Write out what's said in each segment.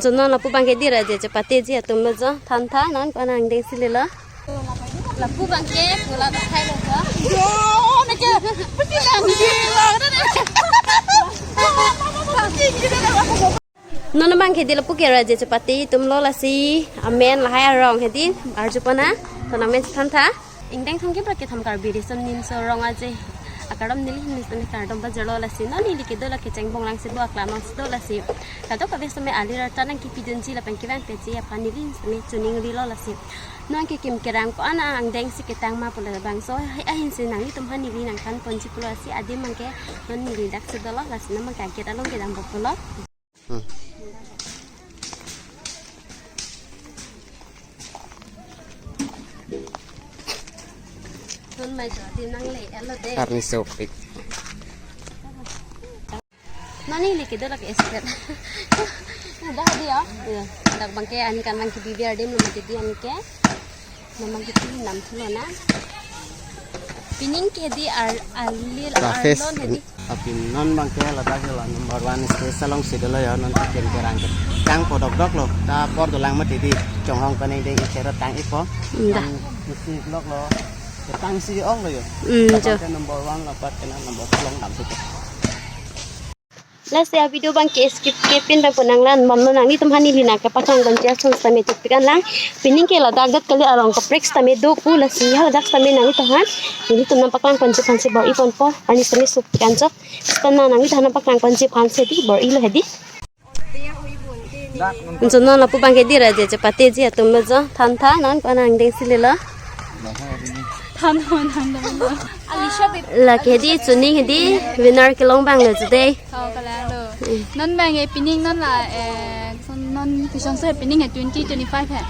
cho nó là phụ bằng cái đi là để cho bà tê gì tụm nó cho thanh thá nó con nàng đen xí lên là phụ bằng cái của là thay được đó nó chưa bất kỳ làm gì là nó bằng cái đi là phụ cái là để cho bà tê tụm nó là gì amen là hai rong cái đi ở chỗ bên á thằng amen thanh thá anh đang thông cái cái cả bị xong nín sờ rong aja akadam nili ni kadam ba jalo la si no nili ke do la ke chang bong lang si do akla no si do la si ka to ka be some ali ra tan ki pidun ji la pan ki ban pe ji apa nili me chuning ri lo la si no ke kim kerang ko ana ang deng si ke tang ma pula bang so a hin si nang ni tum han nili nang kan pon ji pula si adi mang ke non nili dak si do la si na mang ka ke ta long ke dang bo pula mai giờ thì năng lệ là đấy. Karni sopik. Nani lagi tu lagi expert. Dah dia. Dah bangke an kan bangke bibiar dia nama jadi an ke. Nama kita nam thlo na. Pining ke di alil arlon hedi. Apin non bangke la dah ke la number 1 special long sidelo ya non ken kerang ke. Kang podok dok lo. Ta por tulang mati di chong hong kan dei iseret tang ipo. Dah. Mesti blok lo. Tang si ong lo yo. Number 1 là bắt cái number 2 long đậm thực. Let's say video bang ke skip ke pin bang punang lan mom nang ni tumhani lina ka patang ban tia son stame tu pikan lang pining ke la dag gat kali arong ka prex tame do ku la si ha dak tame nang ni tahan ni tum nampak lang panci panci bau ipon po ani sami sup kan so stana nang ni tahan nampak lang panci panci di bau ilo hedi unsono la pu bang ke di ra je chapate ji tum lo jo than tha nan pa nang deng silela là cái đi chuẩn đi cái đi winner cái lông bằng là today non bang cái pinning non là non thì trong số pinning là 20-25 hả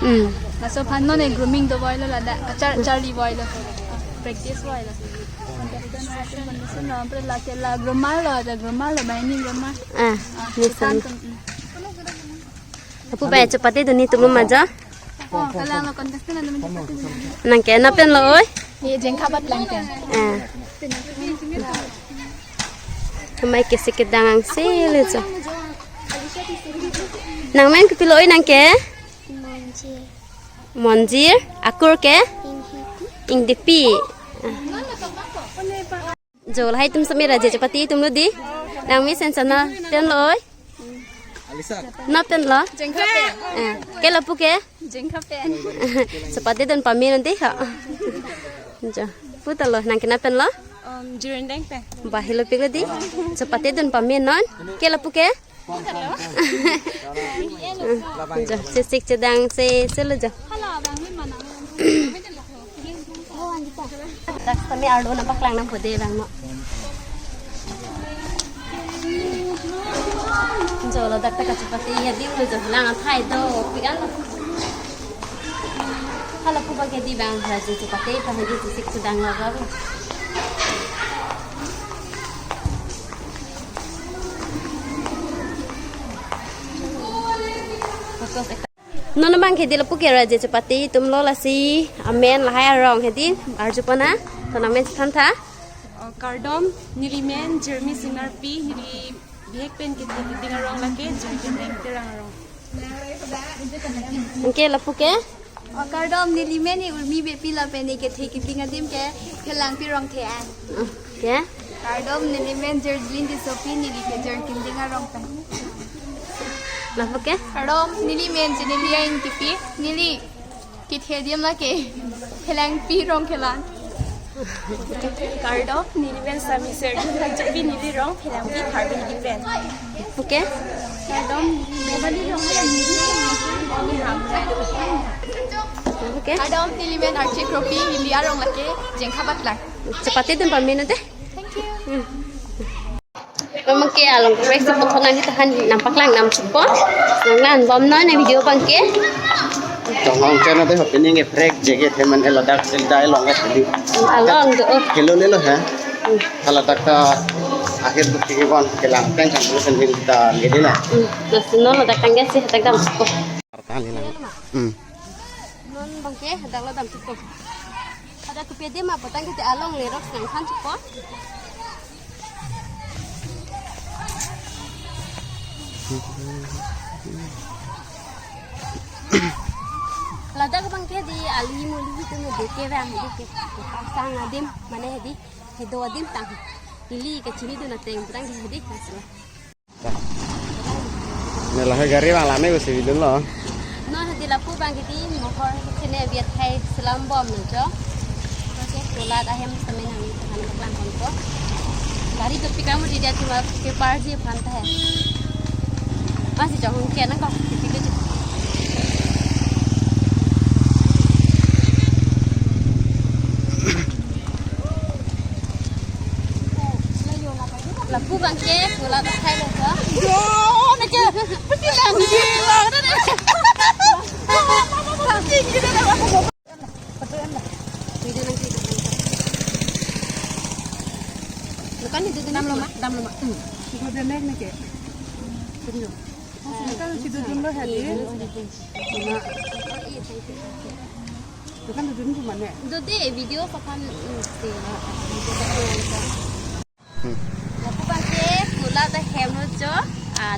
là số pan non là grooming đồ boy là đã Charlie boy là practice boy là là cái là grammar là bài ni grammar như sao aku baca cepat itu nih tunggu aja kalau lo contestan ada macam nang kaya napen lo oi iya jengka bat lang kan Kamay kasi kedangang sila so. Nang main kepiloi nang ke? Monjir. Akur ke? Ing dipi. Jo lah tum samira je chapati tum lo di. Nang mi sensana ten loi. Na ten lo. jengka pe Ke lapu ke? jengka pe Chapati dan pami nanti ha. Jo. Puta lo nang kenapen lo? Jiren deng pe Bahilo pila di. Chapati dan pami non. Ke lapu ke? Jo. Sisik cedang se selo jo. Tak kami aldo nampak lang nang pode lang no. Jo lo dak tak chapati ya di lo jo lang thai do pian. Hala pu bagi di bang raja chapati pa hadi sisik cedang laga. Nona bang ke dila puke raja chapati tum lo la si amen la hai rong hedi arjupana tona men thantha cardom nilimen jeremy sinarpi nili bihek pen ke tinga rong la ke jeremy deng terang rong ke la puke cardom nilimen ni ulmi be pila pen ke theki tinga dim ke khelang pi rong the an ke cardom nilimen jerlin di sofi nili ke jerkin tinga rong pen la puke cardom nilimen jenilia in tipi nili ki thediam la ke khelang pi rong khelan cardom nilimen sami ser la jabi nili rong khelang pi tharbin dipen puke cardom nobody rong la nili ni ham puke cardom nilimen archie cropi nili arong la ke jengkha batlang chapati dan pami nanti thank you memang ke along break sepotonan kita kan nampak lang nam support nan bom nói này video bang ke Trong hong cho nó tới học những cái break जे के थे मन एलो डाक cell di long है along do kilo ले लो है हला तक akhir bukti ke kon kelang kan kan sendiri kita gede lah terus no lo datang ke sih tak dam support tali lah non bang ke dak lo dam support ada kepede mah potang kita along le rok nang kan support Lada ko bang di ali muli itu no deke ram deke sang adim mana hedi hedo adim tang ili ke sini tu nanti yang perang hedi masalah. Này là hơi gari bang lame usi bidun lo. No hedi lapu bang di mohor sini biar hai selam bom nanti. Oke, tulat ahem semen yang itu kan kelang konko. Dari tu kamu di dia cuma ke parji pantai. Masih jauh kian nak kau tiga je. Lapu bangke, pula tak hai loh kah? Yo, nak je, pasti lagi gila, dah dah. Pasti gila dah aku mau. Betul anda. Video nanti. Bukan itu enam lima. Kita dah naik nak ke? Betul. Kita situ dulu hari. Bukan tu dulu mana? Itu deh video pakai sih. Lapu bangke, pula tak hem loh.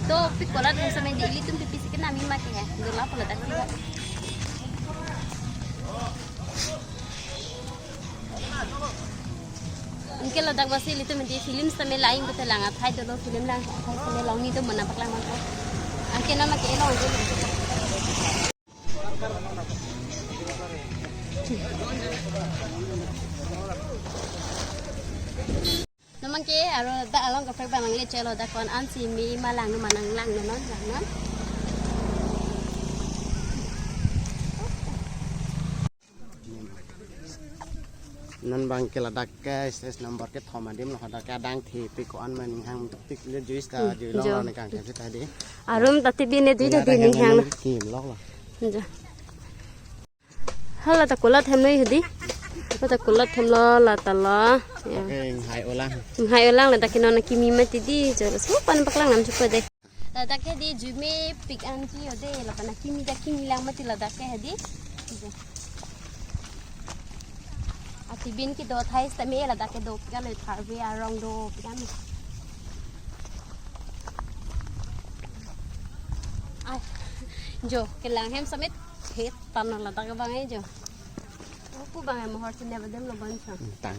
Tu pikola tu sama daily tu pipi sikit nami makan ya. Dulu pula tak kira. Mungkin ledak basil itu menjadi film sama lain betul langat. Hai dulu film lang, hai sama lang ni tu mana paklang mana. Angkin nama ke elong tu. Naman ke aro da along ka fek bang le chelo da kon an si mi malang no manang lang no non lang non. Nan bang ke ladak ke stage number ke thoma dim lo hada ka dang thi pi ko an man hang tik le juice ta ju lo lo ne kang ke tadi. Arum tati bi ne dui da di ning hang. Kim lo lo. Ja. Hala ta kulat hem nei hedi. Ta kulat hem lo la ta lo. Oke, hai olang. Hai ulang la ta kino na kimi mati di jolo so pan paklang nam chupa de. La ta ke di jume pik an ji ode la pana kimi da kimi lang mati la ta ke hedi. Ati bin ki do thai sta me la ta ke do ka le thar ve arong do pian. Ai. Jo ke lang hem samet het tan la ta ka bang ai jo. Ku bang ai mohor tin ne badam lo ban cha. Tang.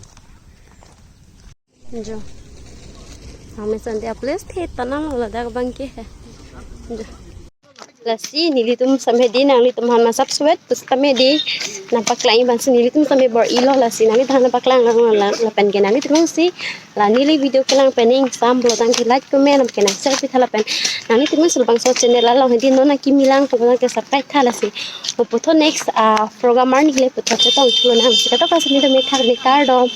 जो हमें संध्या प्लेस थे तना लदा बंग के है जो लस्सी नीली तुम समय दी नांगली तुम हम सब स्वेट तो समय दी नापक लाई बंस नीली तुम समय बर इलो लस्सी नांगली धान नापक लांग लपन के नांगली तुम सी ला नीली वीडियो के लांग पेनिंग साम ब्लोदांग के लाइक कमेंट नम के ना शेयर भी थला पेन नांगली तुम सुलबांग सो चैनल ला लो हिंदी नोना की मिलांग तो बना के सब्सक्राइब थला सी वो पुथो नेक्स्ट प्रोग्राम मार निकले पुथो चेतों चुलो नाम से कतो पास नहीं तो मैं थार निकाल दो